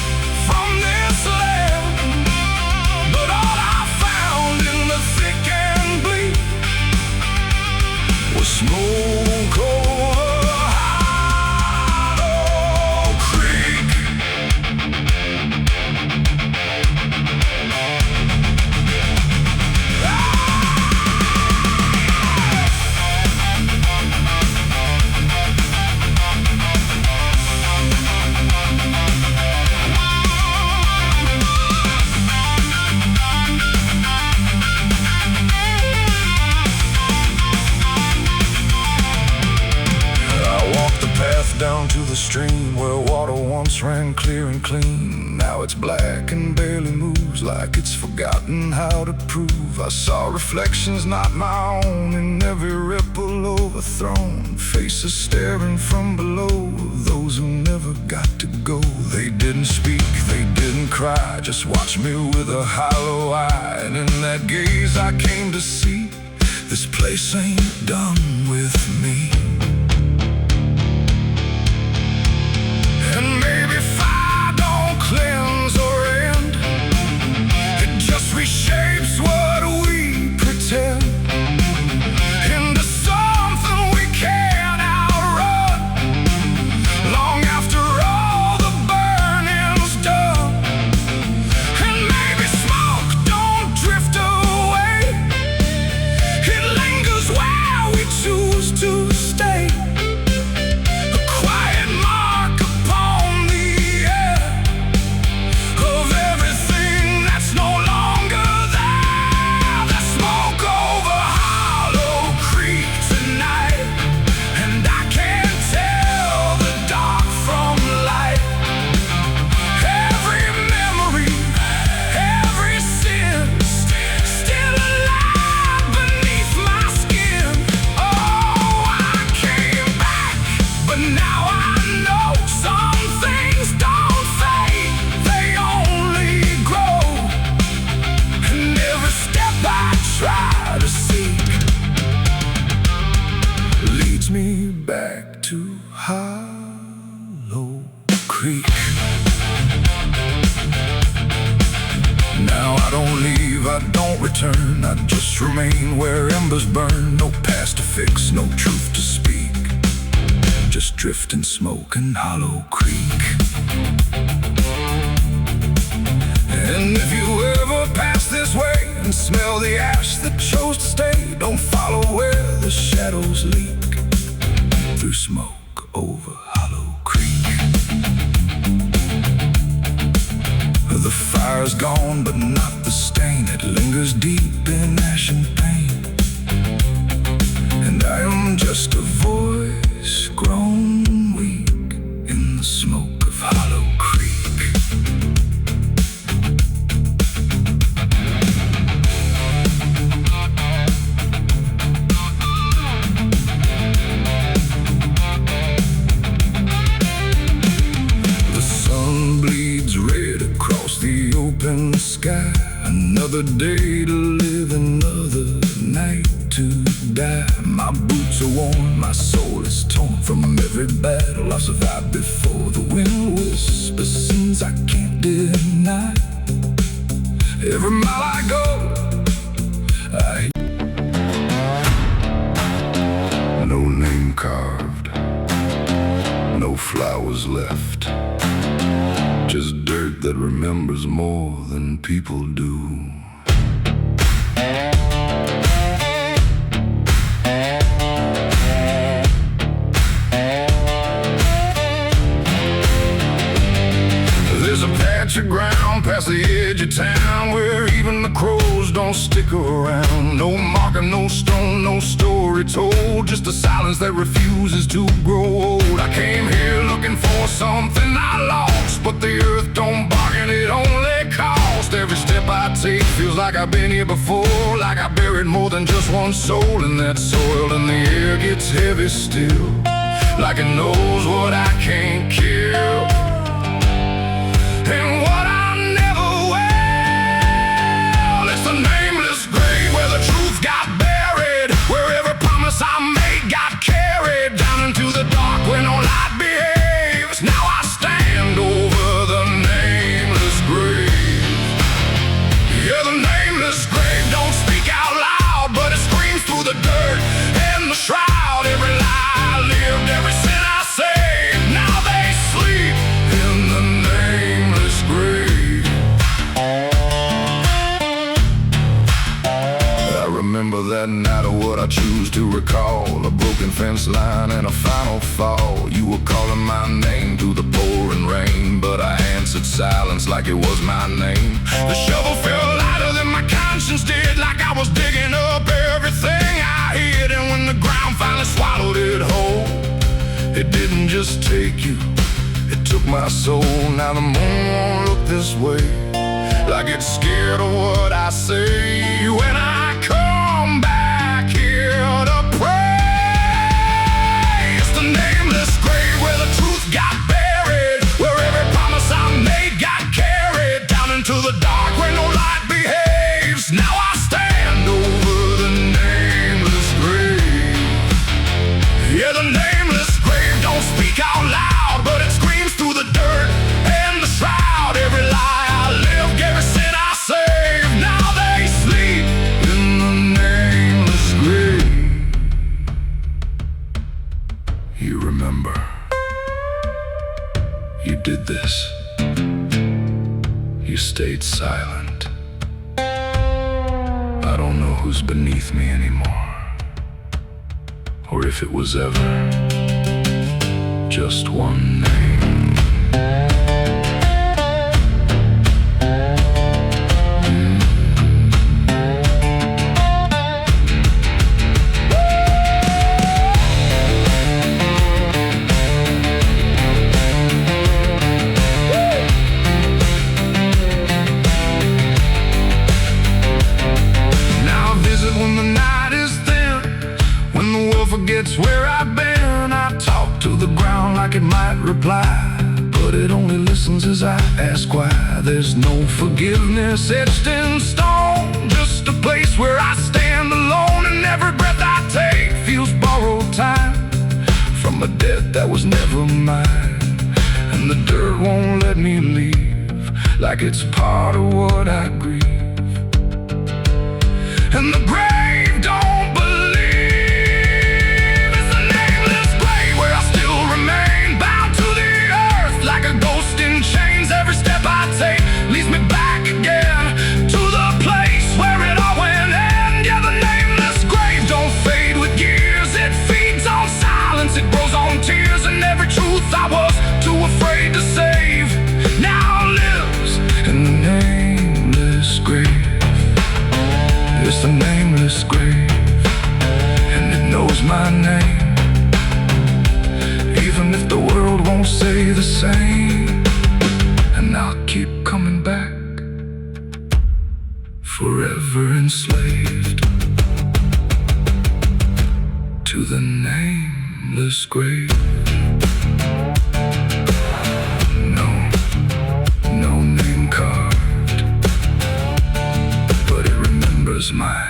from this land, but all I found in the thick and bleak was smoke over Hollow Creek. I walked the path down to the stream where water once ran clear and clean. Now it's black and barely moves, like it's forgotten how to prove. I saw reflections not my own in every ripple overthrown, faces staring from below, those who never got to go. They didn't speak, they didn't cry, just watched me with a hollow eye. And in that gaze I came to see, this place ain't done with me. And maybe fire don't cleanse or end, it just reshapes what we pretend into something we can't outrun, long after all the burning's done. And maybe smoke don't drift away, it lingers where we choose to stay, a quiet mark upon the air of everything that's no longer there. The smoke over Hollow Creek tonight, and I can't tell the dark from light. Every memory, every sin, still alive beneath my skin. Oh, I came back, but now I know some things don't fade, they only grow. And every step I try to seek leads me back to Hollow Creek. Now I don't leave, I don't return, I just remain where embers burn. No past to fix, no truth to speak, just drift and smoke in Hollow Creek. And if you ever pass this way and smell the ash that chose to stay, don't follow where the shadows leak, through smoke over Hollow Creek. The fire's gone, but not the stain, it lingers deep in ash and pain. And I am just a voice grown weak in the smoke of Hollow Creek. The sun bleeds red across the open sky. Another day to live, another night to die. My boots are worn, my soul is torn from every battle I've survived before. The wind whispers scenes I can't deny. Every mile I go, I no name carved, no flowers left, just dirt that remembers more than people do. There's a patch of ground past the edge of town where even the crows don't stick around. No marker, no stone, no story told, just a silence that refuses to grow old. I came here looking for something I lost, but the earth don't bargain, it only costs. Every step I take feels like I've been here before, like I buried more than just one soul in that soil. And the air gets heavy still, like it knows what I can't kill. And what I never will, it's the nameless grave where the truth got buried, where every promise I made got carried down into the dark where no light behaves. Now I stand over the nameless grave. Yeah, the nameless grave don't speak out loud, but it screams through the dirt and the shroud. Every lie I lived, every sin I saved, now they sleep in the nameless grave. I remember that night of what I choose to recall, a broken fence line and a final fall. You were calling my name through the pouring rain, but I answered silence like it was my name. The shovel felt lighter than my conscience did, like I was digging up everything I hid. And when the ground finally swallowed it whole, it didn't just take you, it took my soul. Now the moon won't look this way, like it's scared of what I say. When I come back here to pray, it's the nameless grave where the truth got buried, where every promise I made got carried down into the dark where no light behaves. Now I stand over the nameless grave. Yeah, the nameless grave don't speak out loud, but it screams through the dirt and the shroud. Every lie I lived, every sin I saved, now they sleep in the nameless grave. You remember, you did this, you stayed silent. I don't know who's beneath me anymore, or if it was ever just one name. Now I visit when the night is thin, when the world forgets where I've been. I talk to the ground like it might reply, but it only listens as I ask why. There's no forgiveness etched in stone, just a place where I stand alone, and every breath I take feels borrowed time from a debt that was never mine. And the dirt won't let me leave, like it's part of what I grieve. And the grave don't believe, it's the nameless grave where I still remain bound to the earth like a ghost in chains. Every step I take leads me back again to the place where it all went end. Yeah, the nameless grave don't fade with years, it feeds on silence, it grows on tears. And every truth I was too afraid to save now lives in the nameless grave. It's the nameless grave, and it knows my name, even if the world won't say the same. And I'll keep coming back, forever enslaved to the nameless grave. No name carved, but it remembers mine.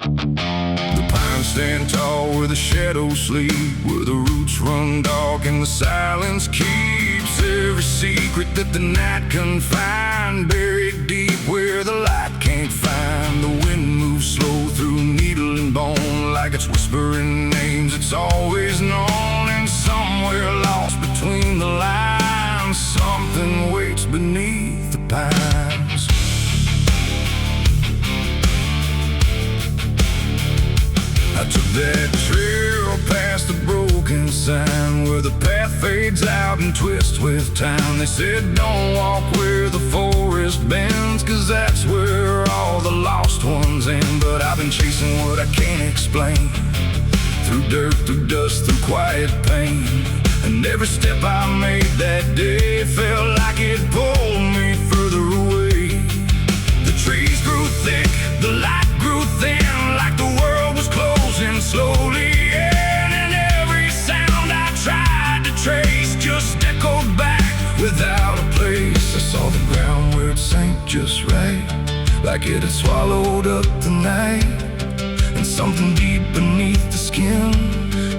The pines stand tall where the shadows sleep, where the roots run dark and the silence keeps every secret that the night can find. Buried deep where the light can't find. The wind moves slow through needle and bone, like it's whispering names it's always known. And somewhere lost between the lines, something waits beneath the pines. I took that trail past the broken sign, where the path fades out and twists with time. They said don't walk where the forest bends, 'cause that's where all the lost ones end. But I've been chasing what I can't explain, through dirt, through dust, through quiet pain. And every step I made that day felt like it pulled me further away. The trees grew thick, the light grew thin, like the world was closing slowly in. And every sound I tried to trace just echoed back without a place. I saw the ground where it sank just right, like it had swallowed up the night. And something deep beneath the skin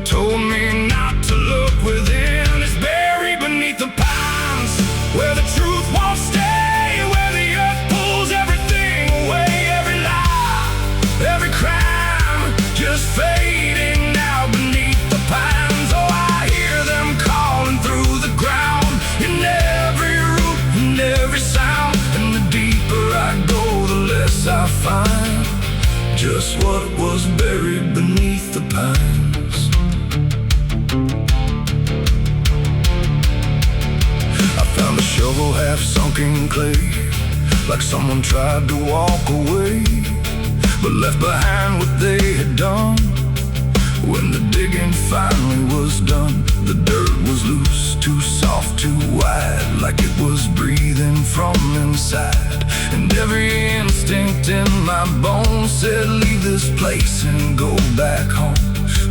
told me not to look within. It's buried beneath the pines, where the truth won't stay, where the earth pulls everything away. Every lie, every crime, just fading now beneath the pines. Oh, I hear them calling through the ground, in every root and every sound. And the deeper I go, the less I find just what was buried beneath the pines. I found a shovel half sunk in clay, like someone tried to walk away, but left behind what they had done. When the digging finally was done, the dirt was loose, too soft, too wide, like it was breathing from inside. And every instinct in my bones said leave this place and go back home.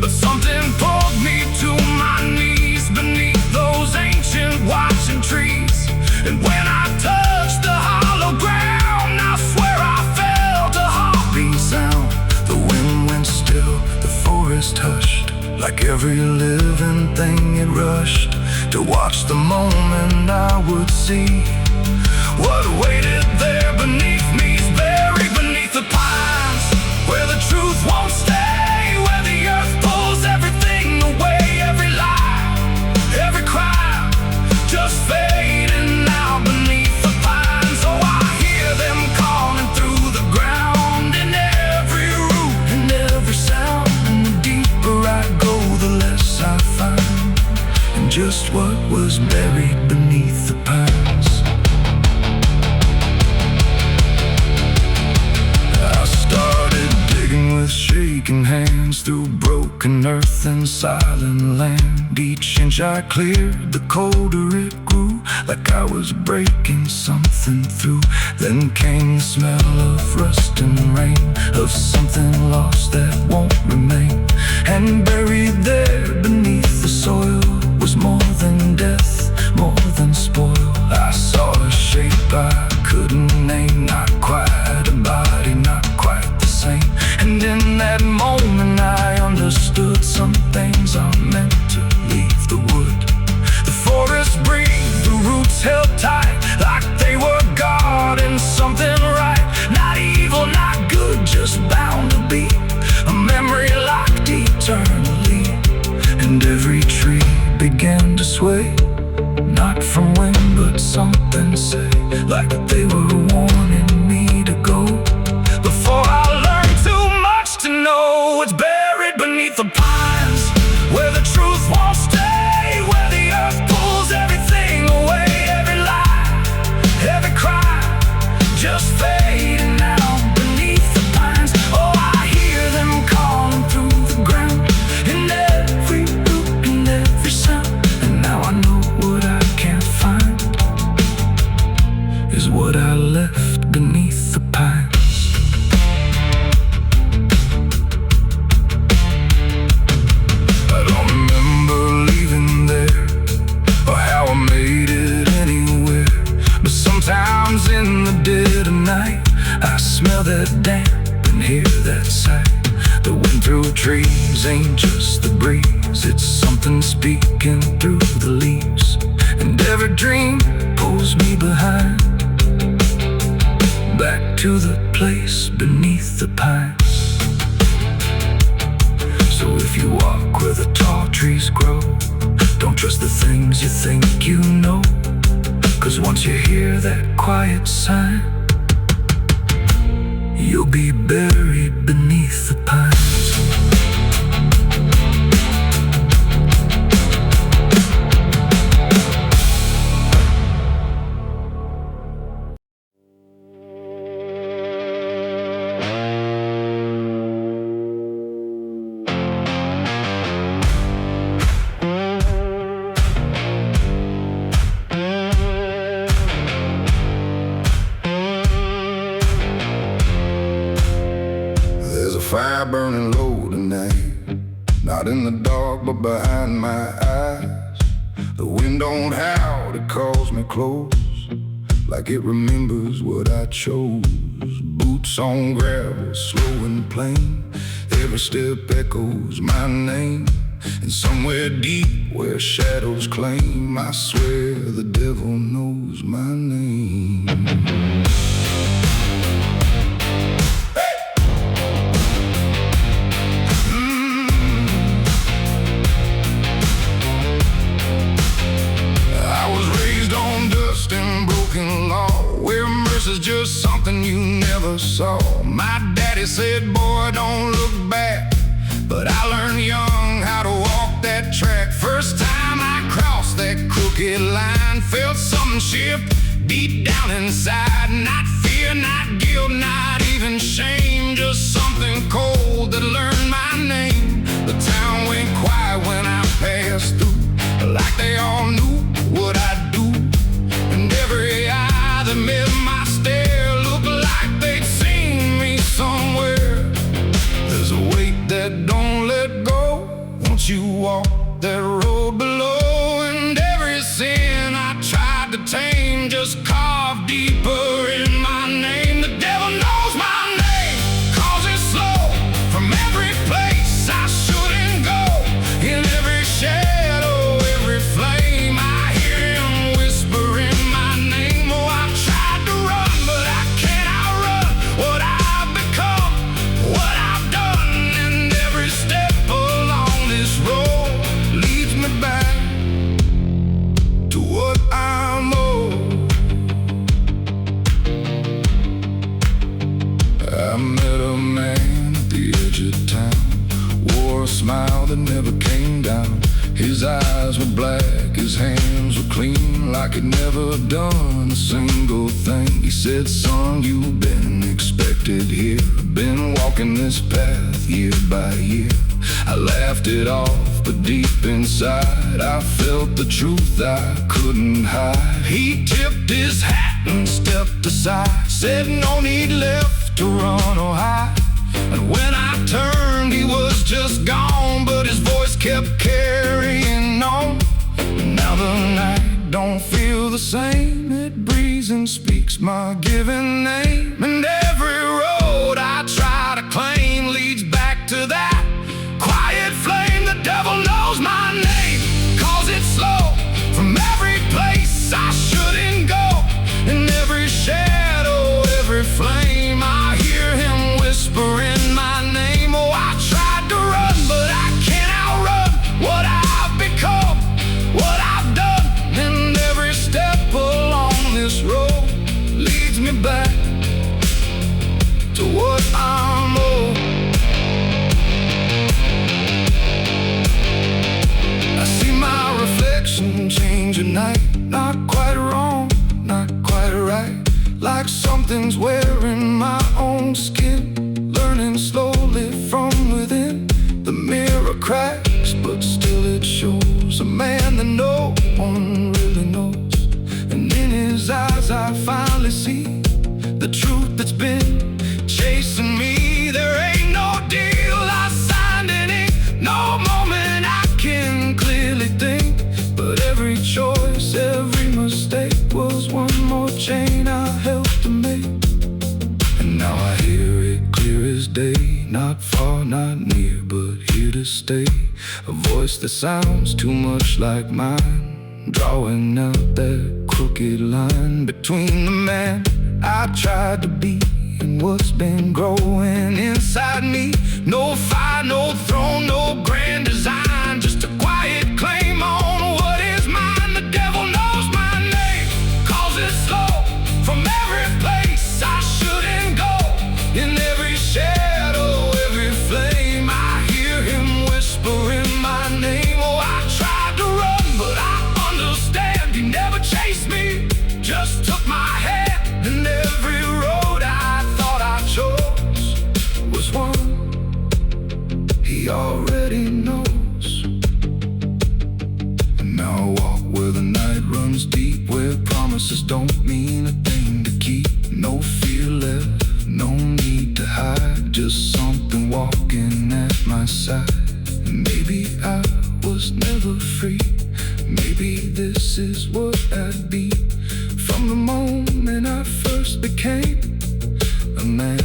But something pulled me to my knees beneath those ancient watching trees. And when I touched the hollow ground, I swear I felt a heartbeat sound. The wind went still, the forest hushed, like every living thing it rushed to watch the moment I would see what waited there beneath me. Is buried beneath the pines, where the truth won't stay, where the earth pulls everything away. Every lie, every crime, just fading now beneath the pines. Oh, I hear them calling through the ground, in every root and every sound. And the deeper I go, the less I find, and just what was buried beneath the pines. I started digging with shaking hands through broken earth and silent land. Each inch I cleared, the colder it grew, like I was breaking something through. Then came the smell of rust and rain, of something lost that won't remain. And buried there beneath the soil was more than death, more than spoil. I saw a shape I couldn't name, not quite a body, not quite the same. And in that moment I understood some things are meant to leave the wood. The forest breathed, the roots held tight, like they were guarding something right. Not evil, not good, just bound to be a memory locked eternally. And every tree began to sway, not from wind but something say, like they were warning me to go. Before I learned too much to know, it's buried beneath the pines, where the truth won't stay, where the earth pulls everything away. Every lie, every crime, just fading now beneath the pines. Oh, I hear them calling through the ground, in every root and every sound. And now I know what I can't find is what I left beneath the pines. I don't remember leaving there, or how I made it anywhere. But sometimes in the dead of night, I smell that damp can hear that sigh. The wind through trees ain't just the breeze, it's something speaking through the leaves. And every dream pulls me behind, back to the place beneath the pines. So if you walk where the tall trees grow, don't trust the things you think you know. 'Cause once you hear that quiet sign, you'll be buried beneath the pines. Fire burning low tonight, not in the dark but behind my eyes. The wind don't howl, it calls me close, like it remembers what I chose. Boots on gravel, slow and plain, every step echoes my name. And somewhere deep where shadows claim, I swear the devil knows my name. Is just something you never saw. My daddy said, boy, don't look back, but I learned young how to walk that track. First time I crossed that crooked line, felt something shift deep down inside. Not fear, not guilt, not even shame, just something cold that learned my name. The town went quiet when I passed through, like they all knew what I'd do. And every eye that met my stare looked like they'd seen me somewhere. There's a weight that don't let go once you walk that road below. And every sin I tried to tame just carved deeper in my name. The devil knows my name, 'cause it's slow from every place I shouldn't go. In every shadow, every flame, I hear him whispering my name. Oh, I've tried to run, but I can't outrun what I've become, what I've done. And every step along this road leads me back to what I'm owed. I met a man at the edge of town, wore a smile that never came down. His eyes were black, his hands were clean, like he'd never done a single thing. He said, son, you've been expected here, been walking this path year by year. I laughed it off, but deep inside I felt the truth I couldn't hide. He tipped his hat and stepped aside, said no need left to run or hide. And when I turned, he was just gone, but his voice kept carrying on. Now the night don't feel the same, it breathes and speaks my given name. And every road I try to claim leads back to that quiet flame. The devil knows my name, 'cause it's slow from every place I shouldn't go. In every shadow, every flame, I hear him whispering my name. Oh, I tried to run, but I can't outrun what I've become, what I've done. And every step along this road leads me back to what I'm owed. I see my reflection change at night, not quite wrong, not quite right, like something's wearing my own skin, learning slowly from within. The mirror cracks, but still it shows a man that no one really knows. And in his eyes I finally see the truth that's been chasing me. There ain't no deal I signed in ink, no moment I can clearly think, but every choice, every mistake was one more chain I helped to make. And now I hear it clear as day, not far, not near, but here to stay. A voice that sounds too much like mine, drawing out that crooked line between the man I tried to be and what's been growing inside me. No fire, no throne, no grand design, just a quiet claim on what is mine. The devil knows my name, calls it slow from every place I shouldn't go. In every shadow, every flame, I hear him whispering my name. Oh, I tried to run, but I understand he never chased me, just took my hand. And every road I thought I chose was one he already knows. And now I walk where the night runs deep, where promises don't mean a thing to keep. No fear left, no need to hide, just something walking at my side. Maybe I was never free, maybe this is what I'd be. From the moment I first became a man,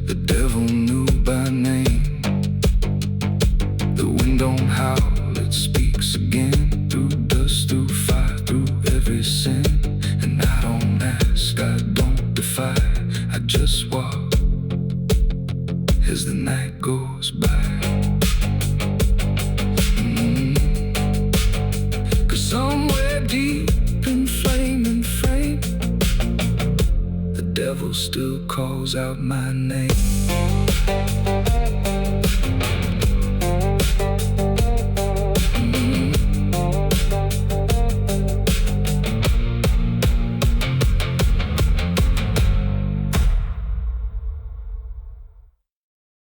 the devil knew by name. The wind don't howl, it speaks again, through dust, through fire, through every sin. And I don't ask, I don't defy, I just walk as the night goes by. Cause somewhere deep in flame and frame, the devil still calls out my name.